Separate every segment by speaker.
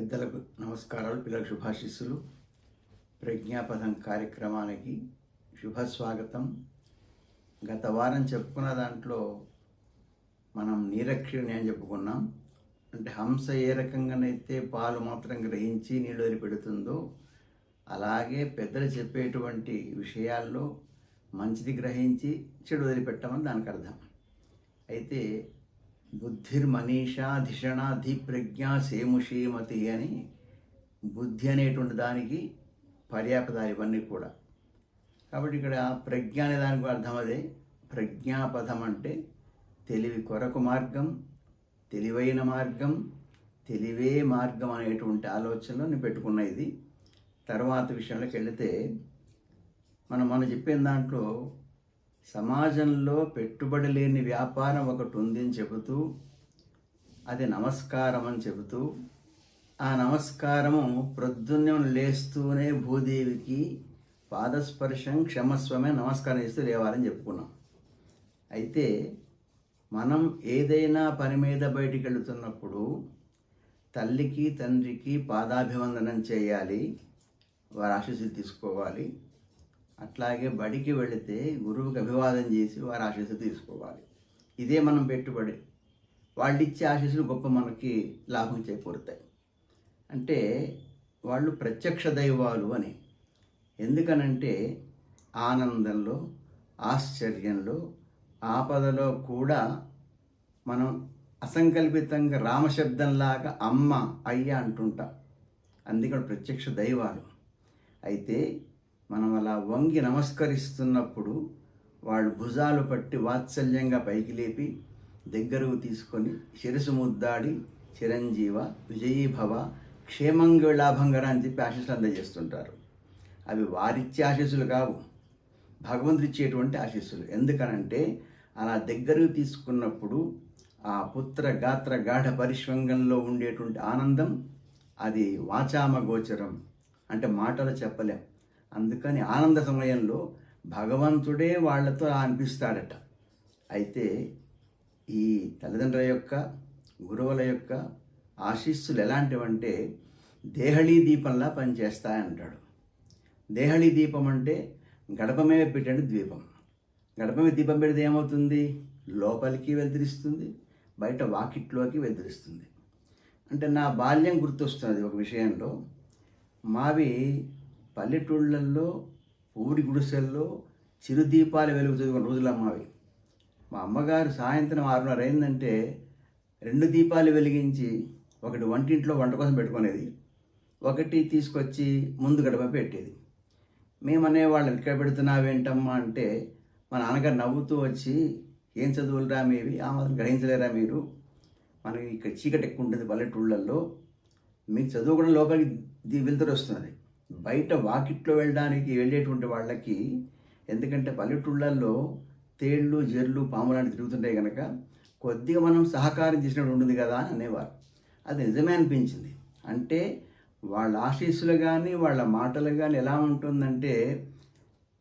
Speaker 1: పెద్దలకు నమస్కారాలు, పిల్లలకు శుభాశీస్సులు. ప్రజ్ఞాపథం కార్యక్రమానికి శుభస్వాగతం. గత వారం చెప్పుకున్న దాంట్లో మనం నీరక్షిణి అని చెప్పుకున్నాం. అంటే హంస ఏ రకంగానైతే పాలు మాత్రం గ్రహించి నీళ్ళు వదిలిపెడుతుందో అలాగే పెద్దలు చెప్పేటువంటి విషయాల్లో మంచిది గ్రహించి చెడు వదిలిపెట్టమని దానికి అర్థం. అయితే బుద్ధిర్మనీషా ధిషణాధి ప్రజ్ఞ సేముషీమతి అని బుద్ధి అనేటువంటి దానికి పర్యాపదాలు ఇవన్నీ కూడా. కాబట్టి ఇక్కడ ప్రజ్ఞ అనే దానికి అర్థం అదే. ప్రజ్ఞాపథం అంటే తెలివి కొరకు మార్గం, తెలివైన మార్గం, తెలివే మార్గం అనేటువంటి ఆలోచనలో నేను పెట్టుకున్న ఇది. తర్వాత విషయంలోకి వెళితే మనం చెప్పిన దాంట్లో సమాజంలో పెట్టుబడి లేని వ్యాపారం ఒకటి ఉంది అని చెబుతూ, అది నమస్కారం అని చెబుతూ, ఆ నమస్కారము ప్రొద్దున్నం లేస్తూనే భూదేవికి పాదస్పర్శం క్షమస్వమే నమస్కారం చేస్తూ లేవాలని చెప్పుకున్నాం. అయితే మనం ఏదైనా పని మీద బయటికి వెళుతున్నప్పుడు తల్లికి తండ్రికి పాదాభివందనం చేయాలి, వారి ఆశీస్సులు తీసుకోవాలి. అట్లాగే బడికి వెళితే గురువుకి అభివాదం చేసి వారి ఆశీస్సులు తీసుకోవాలి. ఇదే మనం పెట్టుబడి. వాళ్ళు ఇచ్చే ఆశీస్సులు గొప్ప మనకి లాభం చేకూరుతాయి. అంటే వాళ్ళు ప్రత్యక్ష దైవాలు అని. ఎందుకనంటే ఆనందంలో, ఆశ్చర్యంలో, ఆపదలో కూడా మనం అసంకల్పితంగా రామశబ్దంలాగా అమ్మ, అయ్య అంటుంటాం. అందుకని ప్రత్యక్ష దైవాలు. అయితే మనం అలా వంగి నమస్కరిస్తున్నప్పుడు వాళ్ళు భుజాలు పట్టి వాత్సల్యంగా పైకి లేపి దగ్గరకు తీసుకొని శిరసు ముద్దాడి చిరంజీవ విజయీభవ క్షేమంగా లాభంగా అని చెప్పి ఆశీస్సులు అందజేస్తుంటారు. అవి వారిచ్చే ఆశీస్సులు కావు, భగవంతుడిచ్చేటువంటి ఆశీస్సులు. ఎందుకనంటే అలా దగ్గరకు తీసుకున్నప్పుడు ఆ పుత్ర గాత్ర గాఢ పరిష్వంగంలో ఉండేటువంటి ఆనందం అది వాచామ గోచరం, అంటే మాటలు చెప్పలేం. అందుకని ఆనంద సమయంలో భగవంతుడే వాళ్లతో అనిపిస్తాడట. అయితే ఈ తల్లిదండ్రుల యొక్క, గురువుల యొక్క ఆశీస్సులు ఎలాంటివంటే దేహళీ దీపంలా పనిచేస్తాయంటాడు. దేహళీ దీపం అంటే గడప మీద పెట్టండి ద్వీపం. గడప మీద దీపం పెడితే ఏమవుతుంది? లోపలికి వెలుతురిస్తుంది, బయట వాకిట్లోకి వెలుతురిస్తుంది. అంటే నా బాల్యం గుర్తొస్తున్నది ఒక విషయంలో. మావి పల్లెటూళ్ళల్లో ఊరి గుడిసెల్లో చిరుదీపాలు వెలుగుతున్న రోజులు అమ్మావి. మా అమ్మగారు సాయంత్రం 6:30 అయిందంటే 2 దీపాలు వెలిగించి ఒకటి వంటింట్లో వంట కోసం పెట్టుకునేది, ఒకటి తీసుకొచ్చి ముందు గడప పెట్టేది. మేము అనేవాళ్ళం, ఇక్కడ పెడుతున్నావేంటమ్మా అంటే మా నాన్నగారు నవ్వుతూ వచ్చి, ఏం చదువులరా మీవి, ఆ మాత్రం గ్రహించలేరా మీరు, మనకి ఇక్కడ చీకటి ఎక్కువ ఉంటుంది పల్లెటూళ్ళల్లో, మీకు చదువు కూడా లోపలికి వెలుతురు వస్తున్నది. బయట వాకిట్లో వెళ్ళేటువంటి వాళ్ళకి, ఎందుకంటే పల్లెటూళ్ళల్లో తేళ్ళు, జెర్లు, పాములు లాంటివి తిరుగుతుంటాయి కనుక కొద్దిగా మనం సహకారం చేసినట్టు ఉంటుంది కదా అని అనేవారు. అది నిజమే అనిపించింది. అంటే వాళ్ళ ఆశీస్సులు కానీ వాళ్ళ మాటలు కానీ ఎలా ఉంటుందంటే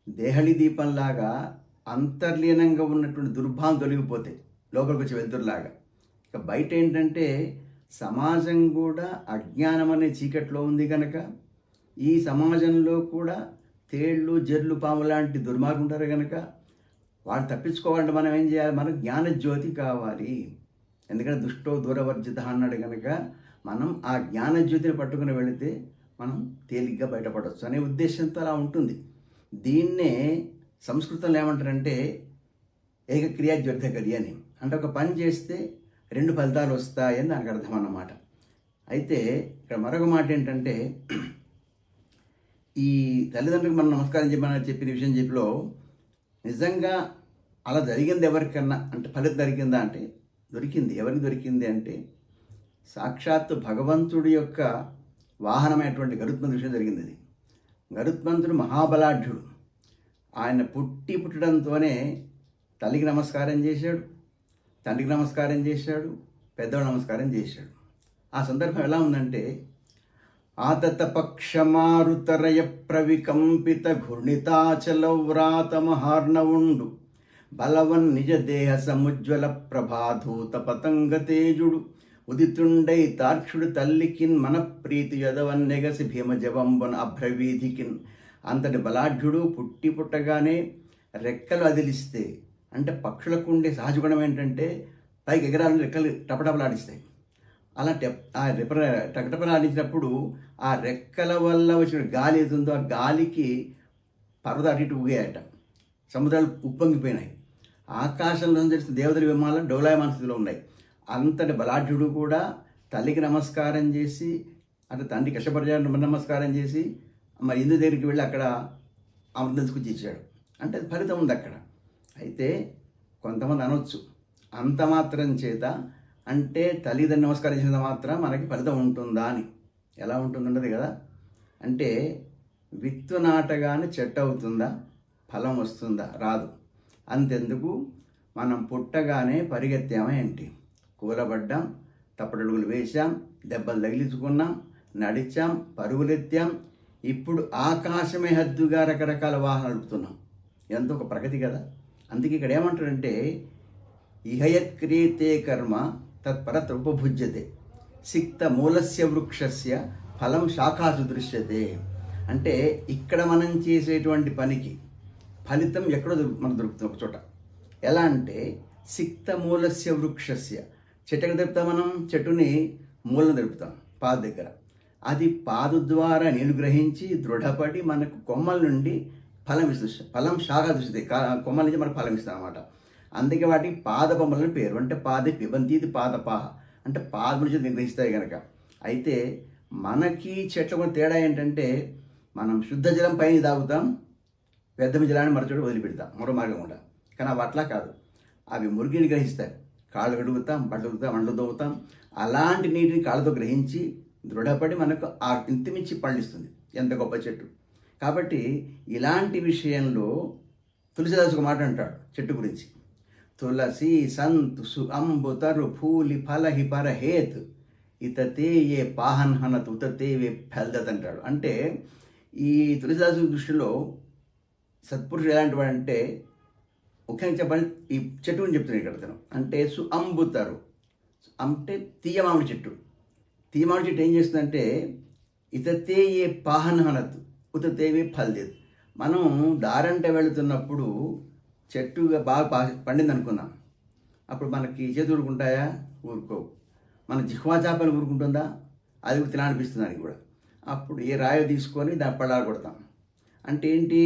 Speaker 1: దేహళి దీపంలాగా అంతర్లీనంగా ఉన్నటువంటి దుర్భావం తొలగిపోతాయి, లోపలికి వచ్చి వెళ్తురులాగా. ఇక బయట ఏంటంటే సమాజం కూడా అజ్ఞానం అనే చీకట్లో ఉంది కనుక ఈ సమాజంలో కూడా తేళ్ళు, జర్లు, పాము లాంటి దుర్మార్గం ఉంటారు కనుక వాళ్ళు తప్పించుకోవాలంటే మనం ఏం చేయాలి? మనకు జ్ఞానజ్యోతి కావాలి. ఎందుకంటే దుష్టో దూరవర్జిత అన్నాడు కనుక మనం ఆ జ్ఞానజ్యోతిని పట్టుకుని వెళితే మనం తేలిగ్గా బయటపడవచ్చు అనే ఉద్దేశంతో అలా ఉంటుంది. దీన్నే సంస్కృతంలో ఏమంటారంటే ఏకక్రియాజ్వర్ధకరి అని. అంటే ఒక పని చేస్తే 2 ఫలితాలు వస్తాయని దానికి అర్థం అన్నమాట. అయితే ఇక్కడ మరొక మాట ఏంటంటే, ఈ తల్లిదండ్రులకు మనం నమస్కారం చెప్పిన విషయం చెప్పిలో నిజంగా అలా జరిగింది ఎవరికన్నా అంటే ఫలితం జరిగిందా అంటే దొరికింది. ఎవరికి దొరికింది అంటే సాక్షాత్తు భగవంతుడి యొక్క వాహనమైనటువంటి గరుత్మంతుడి విషయం జరిగింది. అది గరుత్మంతుడు మహాబలాఢ్యుడు. ఆయన పుట్టడంతోనే తల్లికి నమస్కారం చేశాడు, తండ్రికి నమస్కారం చేశాడు, పెద్దవాళ్ళు నమస్కారం చేశాడు. ఆ సందర్భం ఎలా ఉందంటే, ఆతత పక్షమారుతరయ ప్రవికంపిత ఘూర్ణితాచలవ్రాతమహార్ణవుండు బలవన్ నిజ దేహ సముజ్వల ప్రభాధూత పతంగ తేజుడు ఉదితుండై తార్క్షుడు తల్లికిన్ మన ప్రీతి యదవన్నెగసి భీమజవంబున అభ్రవీధికిన్. అంతటి బలాఢ్యుడు పుట్టి పుట్టగానే రెక్కలు అదిలిస్తే, అంటే పక్షులకు ఉండే సహజ గుణం ఏంటంటే పైకి ఎగరాలని రెక్కలు టపటపలాడిస్తాయి. అలా టపటపలాడించినప్పుడు ఆ రెక్కల వల్ల వచ్చిన గాలి ఏతుందో ఆ గాలికి పర్వత అటు ఇటు ఊగాయట, సముద్రాలు ఉప్పొంగిపోయినాయి. ఆకాశంలో తెలిసిన దేవతల విమానాలు డోలాయమాన స్థితిలో ఉన్నాయి. అంతటి బలాఢ్యుడు కూడా తల్లికి నమస్కారం చేసి, అంటే తండ్రి కష్టపరిచాడు నమస్కారం చేసి మరి ఇందు దగ్గరికి వెళ్ళి అక్కడ అమృతం తీసుకొచ్చి ఇచ్చాడు. అంటే అది ఫలితం ఉంది అక్కడ. అయితే కొంతమంది అనొచ్చు, అంత మాత్రం చేత అంటే తల్లిదండ్రులు నమస్కరించినంత మాత్రం మనకి ఫలితం ఉంటుందా అని. ఎలా ఉంటుందంటది కదా, అంటే విత్తు నాటగానే చెట్టు అవుతుందా, ఫలం వస్తుందా? రాదు. అంతెందుకు, మనం పుట్టగానే పరిగెత్తామా ఏంటి, కూలబడ్డాం, తప్పటడుగులు వేశాం, దెబ్బలు తగిలించుకున్నాం, నడిచాం, పరుగులెత్తాం. ఇప్పుడు ఆకాశమే హద్దుగా రకరకాల వాహనాలు నడుపుతున్నాం. ఎంతో ఒక ప్రగతి కదా. అందుకే ఇక్కడ ఏమంటారంటే ఇహయత్క్రియతే కర్మ తత్పరత్ ఉపభుజ్యతే సిక్త మూలస్య వృక్షస్య ఫలం శాఖాసు దృశ్యతే. అంటే ఇక్కడ మనం చేసేటువంటి పనికి ఫలితం ఎక్కడో మనకు దొరుకుతుంది ఒక చోట. ఎలా అంటే సిక్త మూలస్య వృక్షస్య, చెట్టుకు దొరుకుతాం మనం, చెట్టుని మూలను దొరుకుతాం పాద దగ్గర. అది పాదు ద్వారా నీళ్లు గ్రహించి దృఢపడి మనకు కొమ్మల నుండి ఫలం ఇస్తుంది. ఫలం శాఖ దృష్టి, కొమ్మల నుంచి మనకు ఫలం ఇస్తుంది అనమాట. అందుకే వాటికి పాదపమ్మలని పేరు. అంటే పాద పిబంతీది పాదపాహ, అంటే పాద నుంచి గ్రహిస్తాయి కనుక. అయితే మనకి చెట్ల కూడా తేడా ఏంటంటే మనం శుద్ధ జలం పైన తాగుతాం, వ్యర్థమైన జలాన్ని మరచోడు వదిలిపెడతాం మరో మార్గం కూడా. కానీ అవి అట్లా కాదు, అవి మురికిని గ్రహిస్తాయి. కాళ్ళు కడుగుతాం, బట్టలు ఉతుకుతాం, అంట్లు తోగుతాం. అలాంటి నీటిని కాళ్ళతో గ్రహించి దృఢపడి మనకు ఆ ఇంతిమించి పండిస్తుంది. ఎంత గొప్ప చెట్టు. కాబట్టి ఇలాంటి విషయంలో తులసిదాసు ఒక మాట అంటాడు చెట్టు గురించి, తులసి సంతు సు అంబు తరు ఫూలి ఫలహి పరహేత్ ఇతతే ఏ పాహన్ హనత్ ఉతతే వే ఫెల్దత్ అంటాడు. అంటే ఈ తులసిదాసు దృష్టిలో సత్పురుషుడు ఎలాంటి వాడు అంటే, ముఖ్యంగా చెప్పాలి ఈ చెట్టు గురించి చెప్తున్నాడు ఇక్కడ తను. అంటే సు అంబుతారు అంటే తీయ మామిడి చెట్టు. తీయ మామిడి చెట్టు ఏం చేస్తుందంటే ఇతతే ఏ పాహన్ హనత్ ఉతతేవే ఫల్దేత్. మనం దారంట వెళుతున్నప్పుడు చెట్టుగా బాగా పండింది అనుకుందాం, అప్పుడు మనకి చేతులు ఊరుకుంటాయా? ఊరుకోవు. మన జిహ్వా చేపలు ఊరుకుంటుందా? అది కూడా తినాలనిపిస్తుంది దానికి కూడా. అప్పుడు ఏ రాయో తీసుకొని దాన్ని పడాలు కొడతాం. అంటే ఏంటి,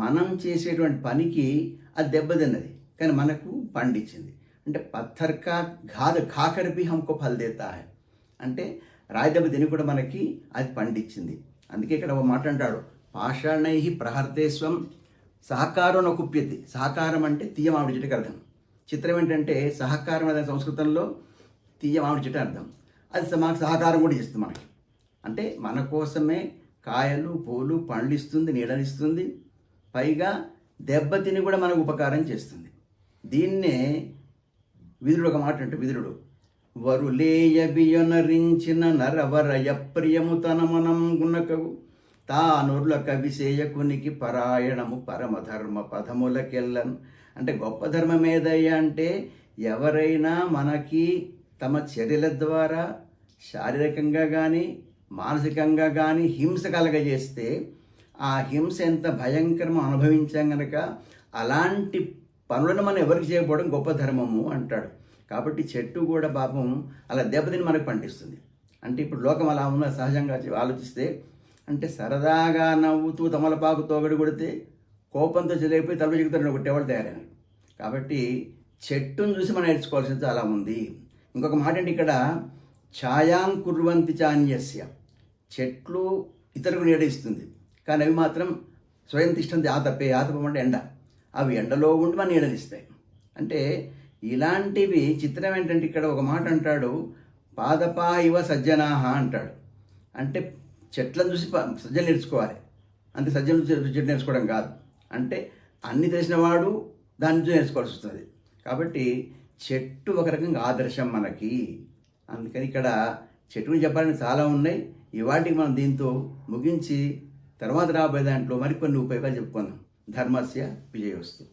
Speaker 1: మనం చేసేటువంటి పనికి అది దెబ్బతిన్నది కానీ మనకు పండించింది. అంటే పత్తర్ కా ఘాద ఖాకర్ భీ హమ్కో ఫల్ దేతా హై, అంటే రాయి దెబ్బ తిని కూడా మనకి అది పండించింది. అందుకే ఇక్కడ ఒక మాట అంటాడు, పాషాణై ప్రహర్తేస్వం సహకారం నకుప్యతి. సహకారం అంటే తీయ మామిడి చెట్టుకి అర్థం. చిత్రం ఏంటంటే సహకారం అనే సంస్కృతంలో తీయ మామిడి చెట్టు అర్థం. అది మాకు సహకారం కూడా ఇస్తుంది మనకి. అంటే మన కోసమే కాయలు పూలు పండిస్తుంది, నీడనిస్తుంది, పైగా దెబ్బతిని కూడా మనకు ఉపకారం చేస్తుంది. దీన్నే విదురుడు ఒక మాట అంటే, విదురుడు వరులేయ బియనరించిన నరవరయ ప్రియము తన మనం గుణకవు తానుర్ల కవిసేయకునికి పరాయణము పరమధర్మ పదములకెళ్ళన్. అంటే గొప్ప ధర్మం ఏదయ్యా అంటే, ఎవరైనా మనకి తమ చర్యల ద్వారా శారీరకంగా కానీ మానసికంగా కానీ హింస కలగజేస్తే ఆ హింస ఎంత భయంకరమో అనుభవించాం కనుక అలాంటి పనులను మనం ఎవరికి చేయకపోవడం గొప్ప ధర్మము అంటాడు. కాబట్టి చెట్టు కూడా పాపం అలా దెబ్బతిని మనకు పండిస్తుంది. అంటే ఇప్పుడు లోకం అలా ఉన్న సహజంగా ఆలోచిస్తే, అంటే సరదాగా నవ్వుతూ తమలపాకు తోగడి కొడితే కోపంతో చెల్లిపోయి తలపు చిక్కుతారు కొట్టేవాళ్ళు తయారైనారు. కాబట్టి చెట్టును చూసి మనం నేర్చుకోవాల్సింది చాలా ఉంది. ఇంకొక మాట అంటే ఇక్కడ ఛాయాం కుర్వంతి చాన్యస్య, చెట్లు ఇతరులకు నీడ ఇస్తుంది కానీ అవి మాత్రం స్వయం తిష్టంతి ఆతపే. ఆతపం అంటే ఎండ. అవి ఎండలో ఉండి మన నీడనిస్తాయి. అంటే ఇలాంటివి చిత్రం ఏంటంటే ఇక్కడ ఒక మాట అంటాడు, పాదపా ఇవ సజ్జనాహ అంటాడు. అంటే చెట్లను చూసి సజ్జలు నేర్చుకోవాలి, అంతే సజ్జలు చెట్టు నేర్చుకోవడం కాదు. అంటే అన్ని తెలిసిన వాడు దాని నుంచి నేర్చుకోవాల్సి వస్తుంది. కాబట్టి చెట్టు ఒక రకంగా ఆదర్శం మనకి. అందుకని ఇక్కడ చెట్టు గురించి చెప్పాలని చాలా ఉన్నాయి. ఇవాటికి మనం దీంతో ముగించి తర్వాత రాబోయే దాంట్లో మరికొన్ని ఉపయోగాలు చెప్పుకుందాం. ధర్మస్య విజయోస్తు.